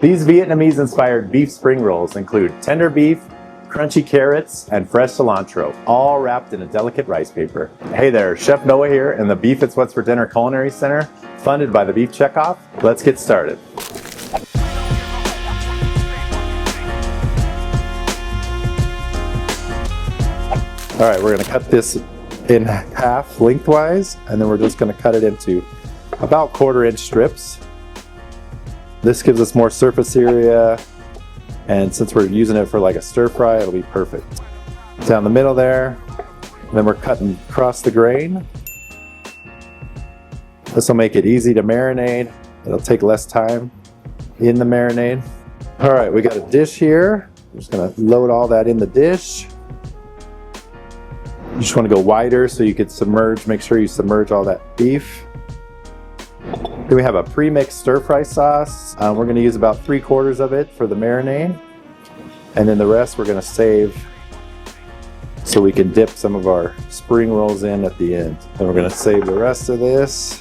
These Vietnamese-inspired beef spring rolls include tender beef, crunchy carrots, and fresh cilantro, all wrapped in a delicate rice paper. Hey there, Chef Noah here in the Beef It's What's for Dinner Culinary Center, funded by the Beef Checkoff. Let's get started. All right, we're gonna cut this in half lengthwise, and then we're just gonna cut it into about 1/4-inch strips. This gives us more surface area, and since we're using it for like a stir fry, it'll be perfect. Down the middle there, and then we're cutting across the grain. This will make it easy to marinate. It'll take less time in the marinade. All right, we got a dish here. I'm just gonna load all that in the dish. You just want to go wider so you can submerge, make sure you submerge all that beef. Then we have a pre-mixed stir-fry sauce. We're going to use about 3/4 of it for the marinade. And then the rest we're going to save so we can dip some of our spring rolls in at the end. And we're going to save the rest of this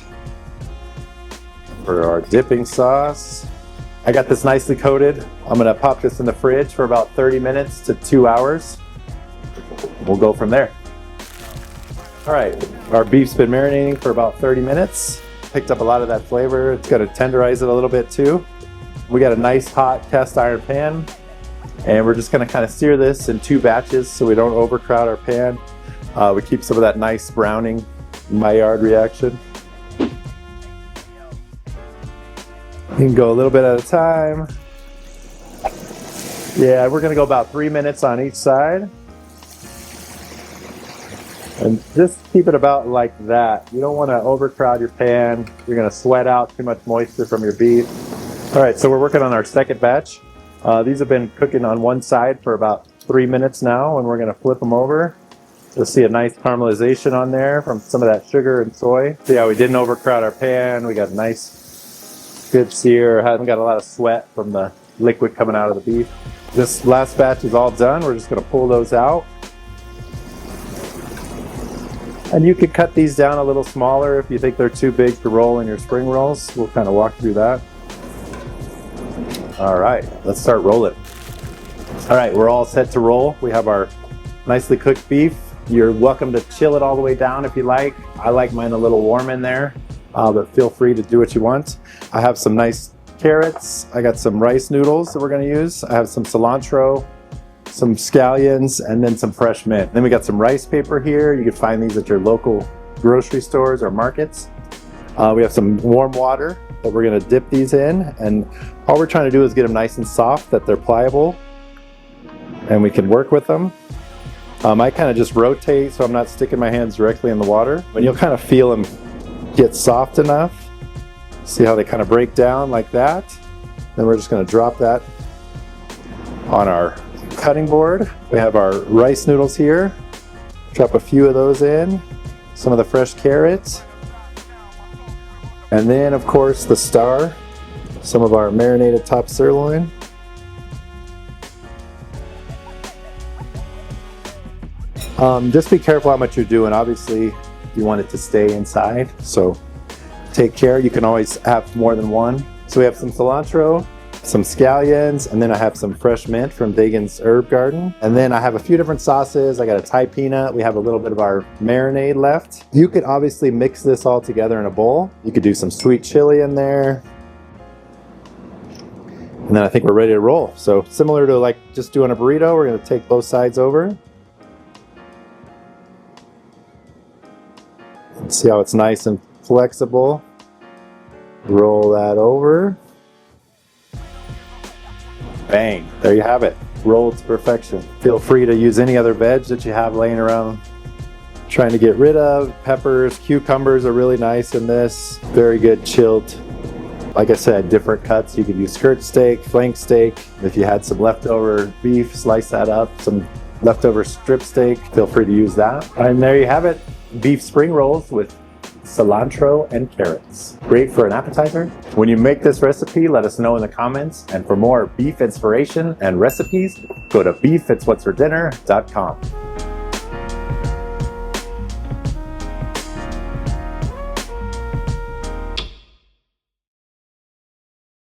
for our dipping sauce. I got this nicely coated. I'm going to pop this in the fridge for about 30 minutes to 2 hours. We'll go from there. All right, our beef's been marinating for about 30 minutes. Picked up a lot of that flavor. It's gonna tenderize it a little bit too. We got a nice hot cast iron pan, and we're just gonna kind of sear this in 2 batches so we don't overcrowd our pan. We keep some of that nice browning Maillard reaction. You can go a little bit at a time. Yeah, we're gonna go about 3 minutes on each side. And just keep it about like that. You don't want to overcrowd your pan. You're going to sweat out too much moisture from your beef. All right, so we're working on our second batch. These have been cooking on one side for about 3 minutes now, and we're going to flip them over. You'll see a nice caramelization on there from some of that sugar and soy. See how we didn't overcrowd our pan. We got a nice, good sear. Haven't got a lot of sweat from the liquid coming out of the beef. This last batch is all done. We're just going to pull those out. And you could cut these down a little smaller if you think they're too big to roll in your spring rolls. We'll kind of walk through that. All right, let's start rolling. All right, we're all set to roll. We have our nicely cooked beef. You're welcome to chill it all the way down if you like. I like mine a little warm in there, but feel free to do what you want. I have some nice carrots. I got some rice noodles that we're gonna use. I have some cilantro, some scallions, and then some fresh mint. Then we got some rice paper here. You can find these at your local grocery stores or markets. We have some warm water that we're gonna dip these in, and all we're trying to do is get them nice and soft, that they're pliable, and we can work with them. I kind of just rotate so I'm not sticking my hands directly in the water, but you'll kind of feel them get soft enough. See how they kind of break down like that? Then we're just gonna drop that on our cutting board. We have our rice noodles here. Drop a few of those in. Some of the fresh carrots. And then, of course, the star. Some of our marinated top sirloin. Just be careful how much you're doing. Obviously, you want it to stay inside, so take care. You can always have more than one. So we have some cilantro, some scallions, and then I have some fresh mint from Dagan's Herb Garden. And then I have a few different sauces. I got a Thai peanut. We have a little bit of our marinade left. You could obviously mix this all together in a bowl. You could do some sweet chili in there. And then I think we're ready to roll. So similar to like just doing a burrito, we're gonna take both sides over. See how it's nice and flexible. Roll that over. Bang, there you have it. Rolled to perfection. Feel free to use any other veg that you have laying around trying to get rid of. Peppers, cucumbers are really nice in this. Very good chilled. Like I said, different cuts. You could use skirt steak, flank steak. If you had some leftover beef, slice that up. Some leftover strip steak, feel free to use that. And there you have it. Beef spring rolls with cilantro and carrots. Great for an appetizer. When you make this recipe, let us know in the comments. And for more beef inspiration and recipes, go to beefitswhatsfordinner.com.